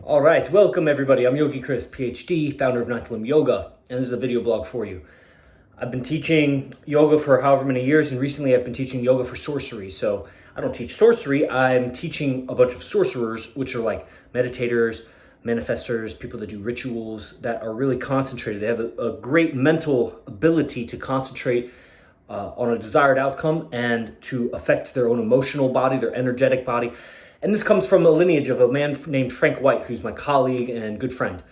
All right, welcome everybody. I'm Yogi Chris, PhD, founder of Nathalim Yoga, and this is a video blog for you. I've been teaching yoga for however many years, and recently I've been teaching yoga for sorcery. So I don't teach sorcery, I'm teaching a bunch of sorcerers, which are like meditators, manifestors, people that do rituals that are really concentrated. They have a great mental ability to concentrate on a desired outcome and to affect their own emotional body, their energetic body. And this comes from a lineage of a man named Frank White, who's my colleague and good friend.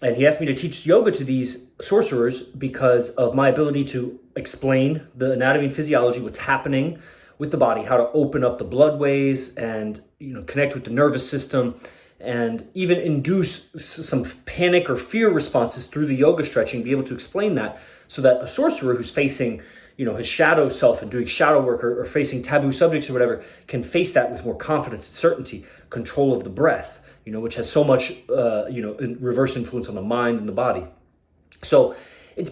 And he asked me to teach yoga to these sorcerers because of my ability to explain the anatomy and physiology, what's happening with the body, how to open up the bloodways and connect with the nervous system, and even induce some panic or fear responses through the yoga stretching, be able to explain that so that a sorcerer who's facing his shadow self and doing shadow work or facing taboo subjects or whatever can face that with more confidence and certainty, control of the breath, which has so much, reverse influence on the mind and the body. So it's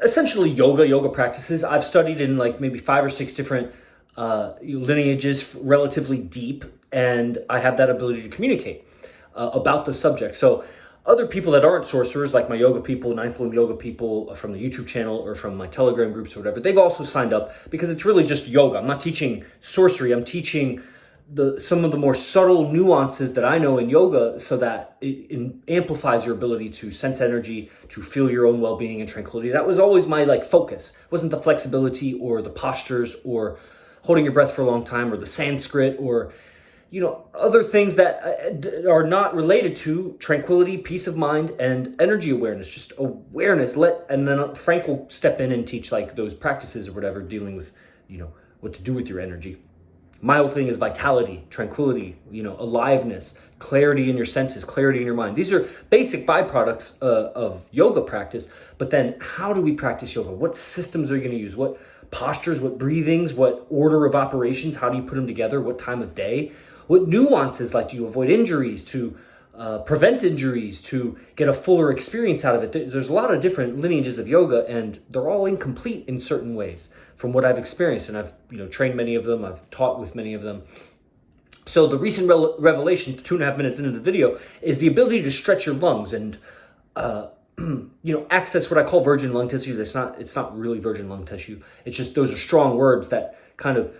essentially yoga practices. I've studied in like maybe 5 or 6 different lineages, relatively deep, and I have that ability to communicate about the subject. So other people that aren't sorcerers, like my yoga people, Nathalim Yoga people from the YouTube channel or from my Telegram groups or whatever, they've also signed up because it's really just yoga. I'm not teaching sorcery. I'm teaching some of the more subtle nuances that I know in yoga so that it amplifies your ability to sense energy, to feel your own well-being and tranquility. That was always my focus. It wasn't the flexibility or the postures or holding your breath for a long time or the Sanskrit or other things that are not related to tranquility, peace of mind, and energy awareness, just awareness. And then Frank will step in and teach those practices or whatever, dealing with, what to do with your energy. My whole thing is vitality, tranquility, aliveness, clarity in your senses, clarity in your mind. These are basic byproducts of yoga practice. But then how do we practice yoga? What systems are you going to use? What postures, what breathings, what order of operations? How do you put them together? What time of day? What nuances, do you avoid injuries, to prevent injuries, to get a fuller experience out of it? There's a lot of different lineages of yoga, and they're all incomplete in certain ways from what I've experienced. And I've trained many of them. I've taught with many of them. So the recent revelation, 2.5 minutes into the video, is the ability to stretch your lungs and access what I call virgin lung tissue. It's not really virgin lung tissue. It's just those are strong words that kind of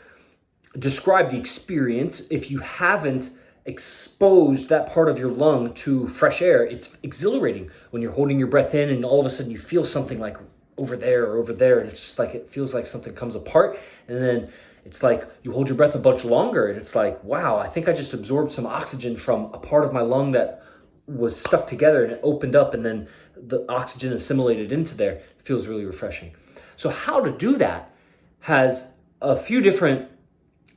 describe the experience. If you haven't exposed that part of your lung to fresh air, it's exhilarating when you're holding your breath in and all of a sudden you feel something like over there, and it's just it feels like something comes apart, and then it's like you hold your breath a bunch longer and it's like, wow, I think I just absorbed some oxygen from a part of my lung that was stuck together and it opened up, and then the oxygen assimilated into there. It feels really refreshing. So how to do that has a few different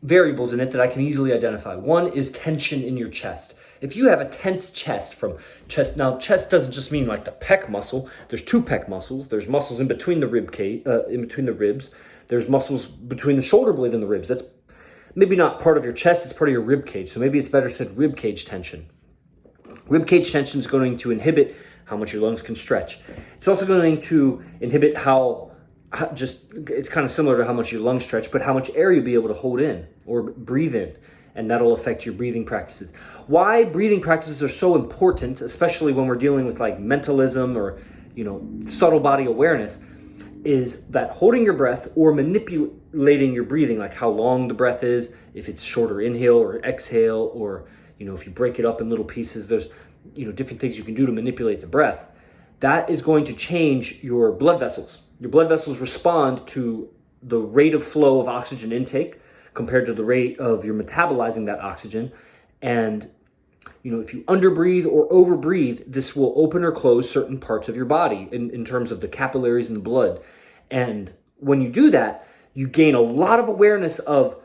variables in it that I can easily identify. One is tension in your chest. If you have a tense chest from chest, now chest doesn't just mean the pec muscle. There's 2 pec muscles. There's muscles in between the rib cage, in between the ribs. There's muscles between the shoulder blade and the ribs. That's maybe not part of your chest, it's part of your rib cage. So maybe it's better said rib cage tension. Rib cage tension is going to inhibit how much your lungs can stretch. It's also going to inhibit it's kind of similar to how much your lungs stretch, but how much air you'll be able to hold in or breathe in, and that'll affect your breathing practices. Why breathing practices are so important, especially when we're dealing with mentalism or subtle body awareness, is that holding your breath or manipulating your breathing, like how long the breath is, if it's shorter inhale or exhale, or if you break it up in little pieces, there's different things you can do to manipulate the breath. That is going to change your blood vessels. Your blood vessels respond to the rate of flow of oxygen intake compared to the rate of your metabolizing that oxygen. And, if you underbreathe or overbreathe, this will open or close certain parts of your body in terms of the capillaries in the blood. And when you do that, you gain a lot of awareness of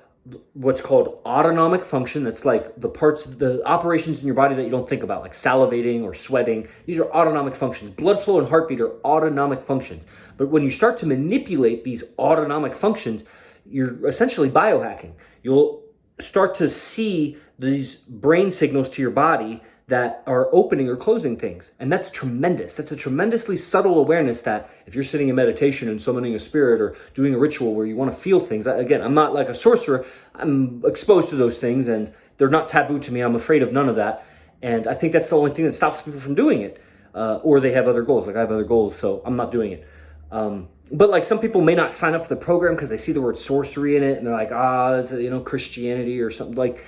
what's called autonomic function. That's the operations in your body that you don't think about, like salivating or sweating. These are autonomic functions. Blood flow and heartbeat are autonomic functions. But when you start to manipulate these autonomic functions, you're essentially biohacking. You'll start to see these brain signals to your body that are opening or closing things. And that's tremendous. That's a tremendously subtle awareness that if you're sitting in meditation and summoning a spirit or doing a ritual where you want to feel things, again, I'm not like a sorcerer. I'm exposed to those things and they're not taboo to me. I'm afraid of none of that. And I think that's the only thing that stops people from doing it. Or they have other goals. Like I have other goals, so I'm not doing it. But like some people may not sign up for the program because they see the word sorcery in it and they're like, that's Christianity or something. Like,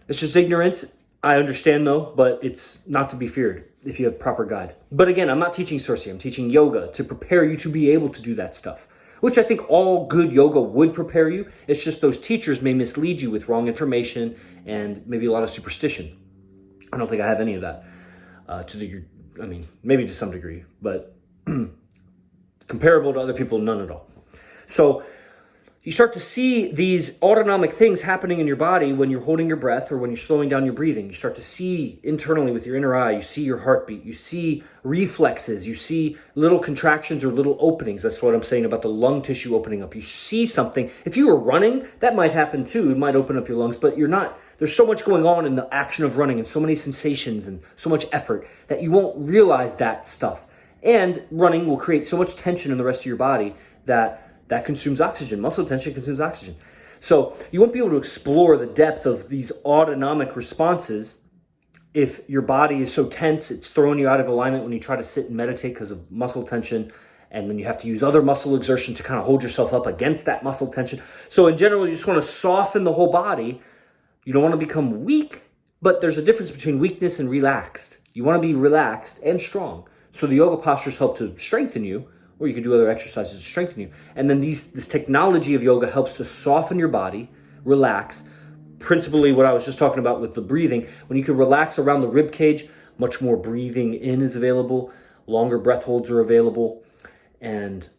it's just ignorance. I understand though, but it's not to be feared if you have proper guide. But again, I'm not teaching sorcery. I'm teaching yoga to prepare you to be able to do that stuff, which I think all good yoga would prepare you. It's just those teachers may mislead you with wrong information and maybe a lot of superstition. I don't think I have any of that maybe to some degree, but comparable to other people, none at all. So you start to see these autonomic things happening in your body when you're holding your breath or when you're slowing down your breathing. You start to see internally with your inner eye, you see your heartbeat, you see reflexes, you see little contractions or little openings. That's what I'm saying about the lung tissue opening up. You see something. If you were running, that might happen too. It might open up your lungs, but you're not. There's so much going on in the action of running and so many sensations and so much effort that you won't realize that stuff. And running will create so much tension in the rest of your body that consumes oxygen. Muscle tension consumes oxygen. So you won't be able to explore the depth of these autonomic responses if your body is so tense, it's throwing you out of alignment when you try to sit and meditate because of muscle tension. And then you have to use other muscle exertion to kind of hold yourself up against that muscle tension. So in general, you just want to soften the whole body. You don't want to become weak, but there's a difference between weakness and relaxed. You want to be relaxed and strong. So the yoga postures help to strengthen you, or you can do other exercises to strengthen you. And then this technology of yoga helps to soften your body, relax. Principally what I was just talking about with the breathing, when you can relax around the rib cage, much more breathing in is available, longer breath holds are available, and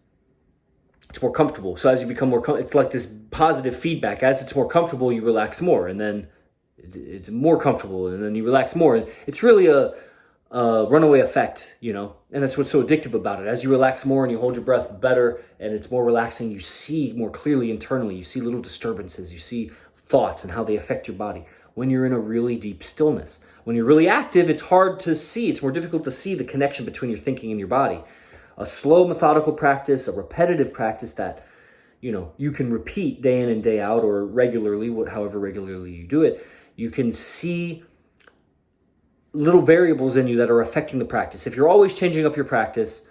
it's more comfortable. So as you become more it's like this positive feedback. As it's more comfortable, you relax more, and then it's more comfortable, and then you relax more. And it's really a runaway effect, and that's what's so addictive about it. As you relax more and you hold your breath better and it's more relaxing, you see more clearly internally. You see little disturbances, you see thoughts and how they affect your body when you're in a really deep stillness. When you're really active, it's hard to see. It's more difficult to see the connection between your thinking and your body. A slow, methodical practice, a repetitive practice that, you can repeat day in and day out or regularly, however regularly you do it, you can see little variables in you that are affecting the practice. If you're always changing up your practice,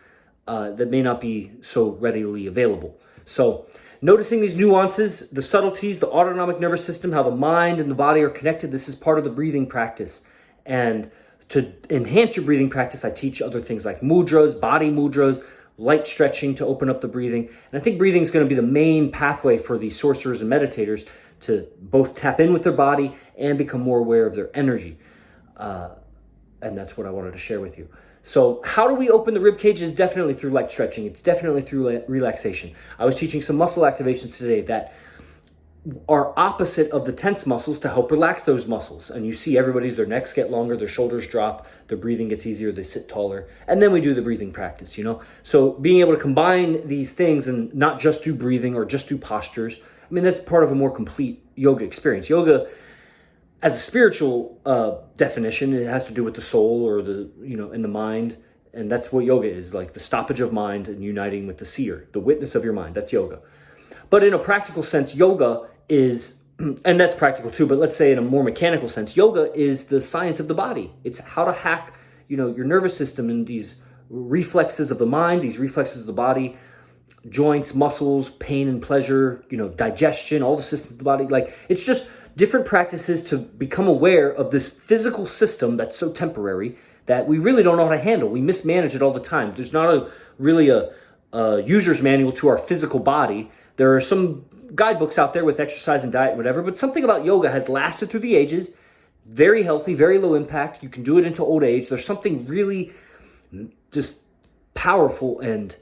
that may not be so readily available. So noticing these nuances, the subtleties, the autonomic nervous system, how the mind and the body are connected, this is part of the breathing practice. And to enhance your breathing practice, I teach other things like mudras, body mudras, light stretching to open up the breathing. And I think breathing is going to be the main pathway for these sorcerers and meditators to both tap in with their body and become more aware of their energy. And that's what I wanted to share with you. So how do we open the rib cage? Is definitely through light stretching. It's definitely through relaxation. I was teaching some muscle activations today that are opposite of the tense muscles to help relax those muscles. And you see their necks get longer, their shoulders drop, their breathing gets easier, they sit taller. And then we do the breathing practice, So being able to combine these things and not just do breathing or just do postures, that's part of a more complete yoga experience. Yoga, as a spiritual definition, it has to do with the soul or and the mind. And that's what yoga is, like the stoppage of mind and uniting with the seer, the witness of your mind. That's yoga. But in a practical sense, yoga is, and that's practical too, but let's say in a more mechanical sense, yoga is the science of the body. It's how to hack, your nervous system and these reflexes of the mind, these reflexes of the body, joints, muscles, pain and pleasure, digestion, all the systems of the body. Like, it's just different practices to become aware of this physical system that's so temporary that we really don't know how to handle. We mismanage it all the time. There's not really a user's manual to our physical body. There are some guidebooks out there with exercise and diet and whatever, but something about yoga has lasted through the ages. Very healthy, very low impact. You can do it into old age. There's something really just powerful and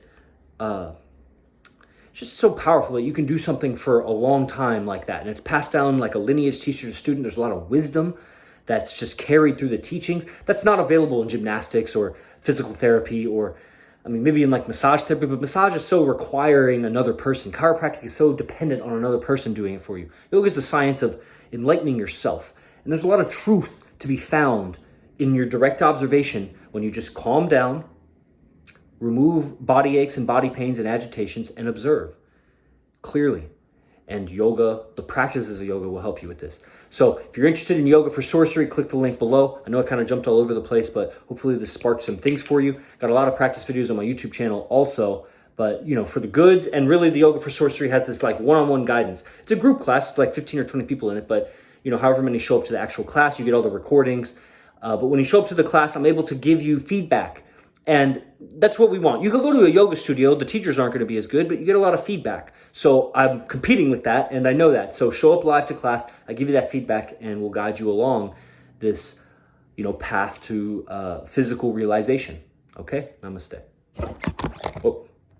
just so powerful that you can do something for a long time like that. And it's passed down like a lineage teacher to student. There's a lot of wisdom that's just carried through the teachings. That's not available in gymnastics or physical therapy or, maybe in like massage therapy, but massage is so requiring another person. Chiropractic is so dependent on another person doing it for you. Yoga is the science of enlightening yourself. And there's a lot of truth to be found in your direct observation when you just calm down, remove body aches and body pains and agitations, and observe clearly. and yoga, the practices of yoga will help you with this. So if you're interested in yoga for sorcery, click the link below. I know I kind of jumped all over the place, but hopefully this sparked some things for you. Got a lot of practice videos on my YouTube channel also, but you know, for the goods, and really the yoga for sorcery has this like one-on-one guidance. It's a group class, it's like 15 or 20 people in it, but you know, however many show up to the actual class, you get all the recordings. But when you show up to the class, I'm able to give you feedback. And that's what we want. You can go to a yoga studio, the teachers aren't going to be as good, but you get a lot of feedback. So I'm competing with that, and I know that. So show up live to class, I give you that feedback, and we'll guide you along this, you know, path to physical realization. Okay? Namaste. Whoa.